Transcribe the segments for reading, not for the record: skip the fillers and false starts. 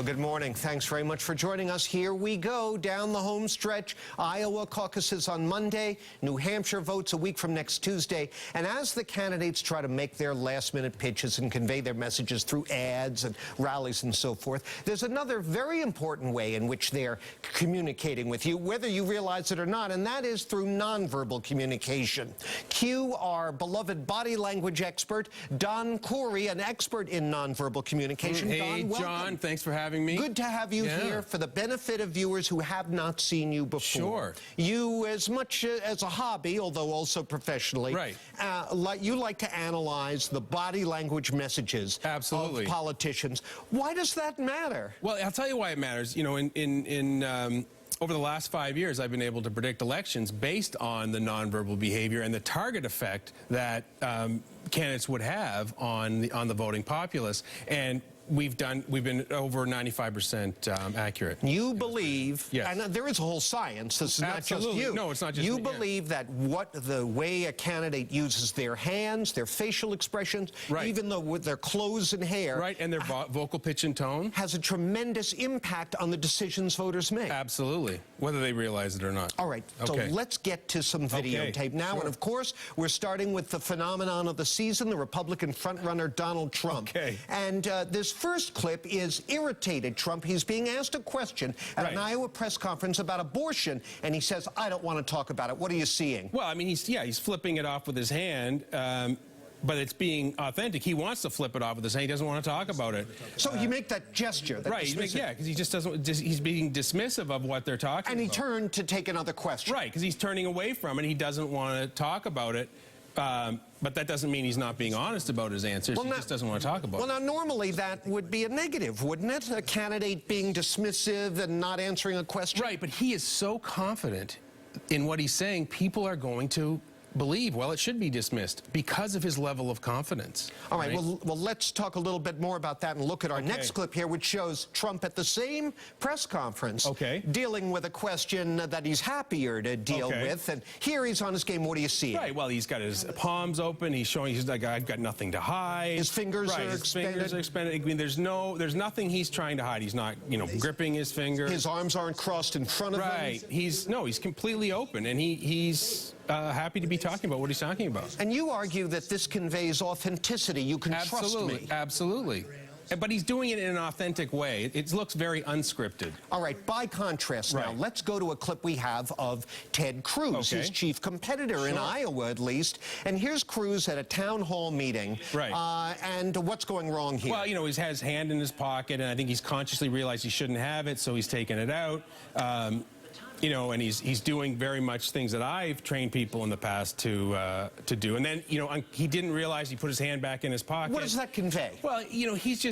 good morning. Thanks very much for joining us. Here we go down the home stretch. Iowa caucuses on Monday, New Hampshire votes a week from next Tuesday. And as the candidates try to make their last-minute pitches and convey their messages through ads and rallies and so forth, there's another very important way in which they're communicating with you, whether you realize it or not, and that is through nonverbal communication. Cue our beloved body language expert, Don Khoury, an expert in nonverbal communication. Hey, Don, John, thanks for having me. Good to have you here. For the benefit of viewers who have not seen you before. Sure. You, as much as a hobby, although also professionally, right. You like to analyze the body language messages Absolutely. of politicians. Why does that matter? Well, I'll tell you why it matters. You know, over the last 5 years, I've been able to predict elections based on the nonverbal behavior and the target effect that candidates would have on the voting populace. And we've been over 95% accurate. You believe, yes. And there is a whole science, this is Absolutely. not just you. No, it's not just you me, believe that the way a candidate uses their hands, their facial expressions, right. even though with their clothes and hair. Right, and their vocal pitch and tone. Has a tremendous impact on the decisions voters make. Absolutely, whether they realize it or not. All right, okay. So let's get to some videotape now. Sure. And of course, we're starting with the phenomenon of the season, the Republican frontrunner Donald Trump. Okay. And this first clip is irritated Trump. He's being asked a question at an Iowa press conference about abortion, and he says, I don't want to talk about it. What are you seeing? Well, I mean, he's flipping it off with his hand. But it's being authentic. He wants to flip it off with his hand. He doesn't want to talk about it. So you make that gesture. That right. Yeah, because he just doesn't. He's being dismissive of what they're talking about. And he turned to take another question. Right, because he's turning away from it. He doesn't want to talk about it. But that doesn't mean he's not being honest about his answers. He just doesn't want to talk about it. Well, now, normally that would be a negative, wouldn't it? A candidate being dismissive and not answering a question. Right, but he is so confident in what he's saying, people are going to believe, well, it should be dismissed because of his level of confidence. All right, well, let's talk a little bit more about that and look at our next clip here, which shows Trump at the same press conference dealing with a question that he's happier to deal with. And here he's on his game. What do you see? Right, well, he's got his palms open. He's showing, he's like, I've got nothing to hide. His fingers are expanded. His fingers are expanded. I mean, there's nothing he's trying to hide. He's not, gripping his finger. His arms aren't crossed in front of him. Right, he's completely open, and he's happy to be talking about what he's talking about. And you argue that this conveys authenticity. You can trust me. Absolutely. But he's doing it in an authentic way. It looks very unscripted. All right, by contrast now, let's go to a clip we have of Ted Cruz, his chief competitor in Iowa, at least. And here's Cruz at a town hall meeting. Right. And what's going wrong here? Well, he has his hand in his pocket, and I think he's consciously realized he shouldn't have it, so he's taken it out. And he's doing very much things that I've trained people in the past to do. And then, he didn't realize he put his hand back in his pocket. What does that convey? Well, he's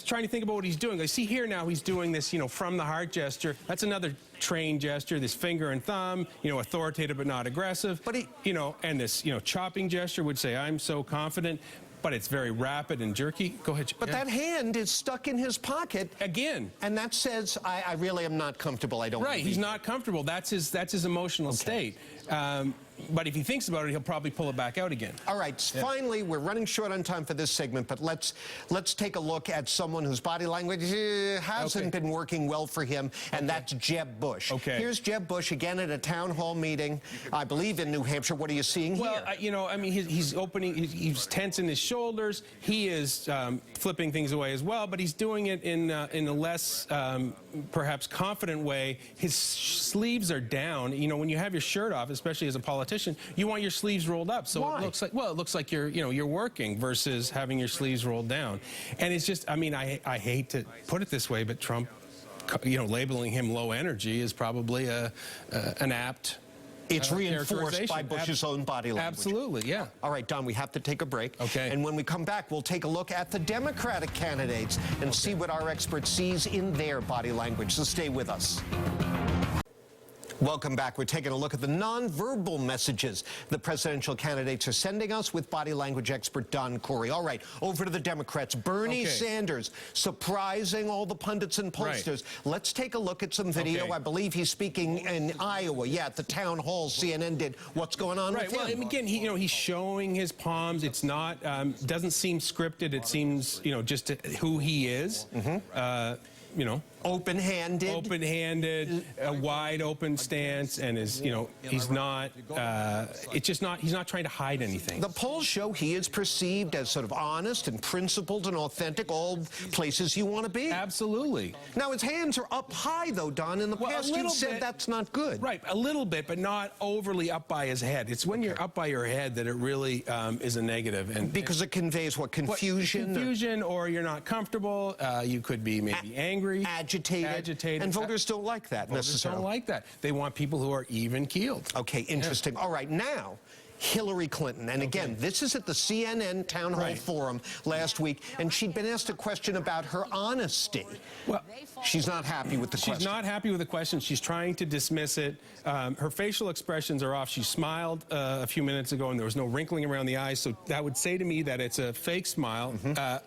trying to think about what he's doing. I see here now he's doing this, from the heart gesture. That's another trained gesture, this finger and thumb, authoritative but not aggressive. But and this, chopping gesture would say, I'm so confident. But it's very rapid and jerky. Go ahead. But that hand is stuck in his pocket. Again. And that says, I really am not comfortable. I don't Right, he's not comfortable. That's his emotional state. But if he thinks about it, he'll probably pull it back out again. All right, finally, we're running short on time for this segment, but let's take a look at someone whose body language hasn't been working well for him, and that's Jeb Bush. Here's Jeb Bush again at a town hall meeting, I believe in New Hampshire. What are you seeing here? Well, I mean, he's he's tensing his shoulders. He is flipping things away as well, but he's doing it in a less, perhaps confident way. His sleeves are down. When you have your shirt off, especially as a politician, you want your sleeves rolled up, so it looks like you're working versus having your sleeves rolled down. And it's just, I mean, I hate to put it this way, but Trump, labeling him low energy is probably an apt. It's reinforced by Bush's own body language. Absolutely, yeah. All right, Don, we have to take a break. Okay. And when we come back, we'll take a look at the Democratic candidates and see what our expert sees in their body language. So stay with us. Welcome back. We're taking a look at the nonverbal messages the presidential candidates are sending us with body language expert Don Khoury. All right, over to the Democrats. Bernie Sanders surprising all the pundits and pollsters. Let's take a look at some video. I believe he's speaking in Iowa. Yeah, at the town hall CNN did. What's going on with him? Well, again, he's showing his palms. It's not, doesn't seem scripted. It seems, just who he is. Open-handed, a wide open stance, and is, he's not, he's not trying to hide anything. The polls show he is perceived as sort of honest and principled and authentic, all places you want to be. Absolutely. Now, his hands are up high, though, Don. In the past, you said that's not good. Right, a little bit, but not overly up by his head. It's when you're up by your head that it really is a negative. And because it conveys what, confusion? Confusion, or you're not comfortable. You could be maybe angry. Agitated. And voters don't like that necessarily. Voters don't like that. They want people who are even-keeled. Okay, interesting. Yeah. All right, now, Hillary Clinton. And again, this is at the CNN Town Hall Forum last week, and she'd been asked a question about her honesty. Well, she's not happy with the question. She's not happy with the question. She's trying to dismiss it. Her facial expressions are off. She smiled a few minutes ago, and there was no wrinkling around the eyes, so that would say to me that it's a fake smile.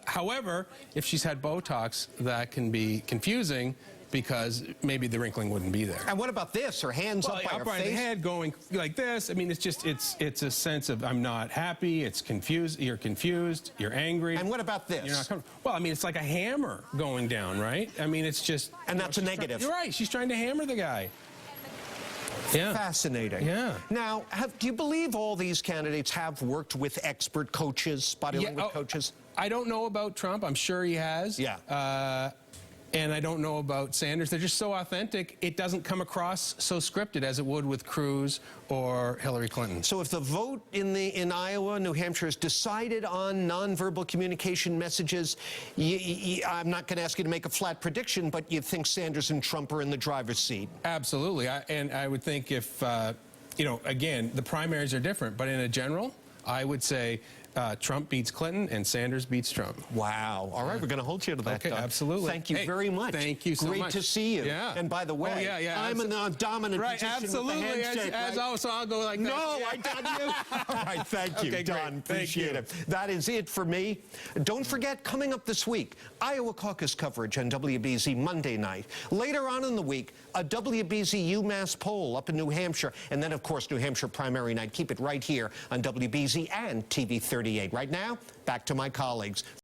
However, if she's had Botox, that can be confusing, because maybe the wrinkling wouldn't be there. And what about this? Her hands up by her face? The head going like this. I mean, it's just, it's a sense of I'm not happy, it's confused, you're angry. And what about this? You're not comfortable. Well, I mean, it's like a hammer going down, right? I mean, it's just... And that's a negative. You're right, she's trying to hammer the guy. Yeah. Fascinating. Yeah. Now, do you believe all these candidates have worked with expert coaches, body language coaches? I don't know about Trump. I'm sure he has. Yeah. And I don't know about Sanders. They're just so authentic, it doesn't come across so scripted as it would with Cruz or Hillary Clinton. So if the vote in Iowa, New Hampshire is decided on nonverbal communication messages, I'm not going to ask you to make a flat prediction, but you think Sanders and Trump are in the driver's seat? Absolutely. And I would think if, again, the primaries are different, but in a general, I would say Trump beats Clinton and Sanders beats Trump. Wow. All right, we're going to hold you to that. Okay, absolutely. Thank you very much. Thank you so much. Great to see you. Yeah. And by the way, I'm in a dominant position absolutely. with the handshake. As always, so I'll go like that. No, I got you. All right, thank you, Don. Appreciate it. That is it for me. Don't forget, coming up this week, Iowa caucus coverage on WBZ Monday night. Later on in the week, a WBZ UMass poll up in New Hampshire. And then, of course, New Hampshire primary night. Keep it right here on WBZ and TV 38. Right now, back to my colleagues.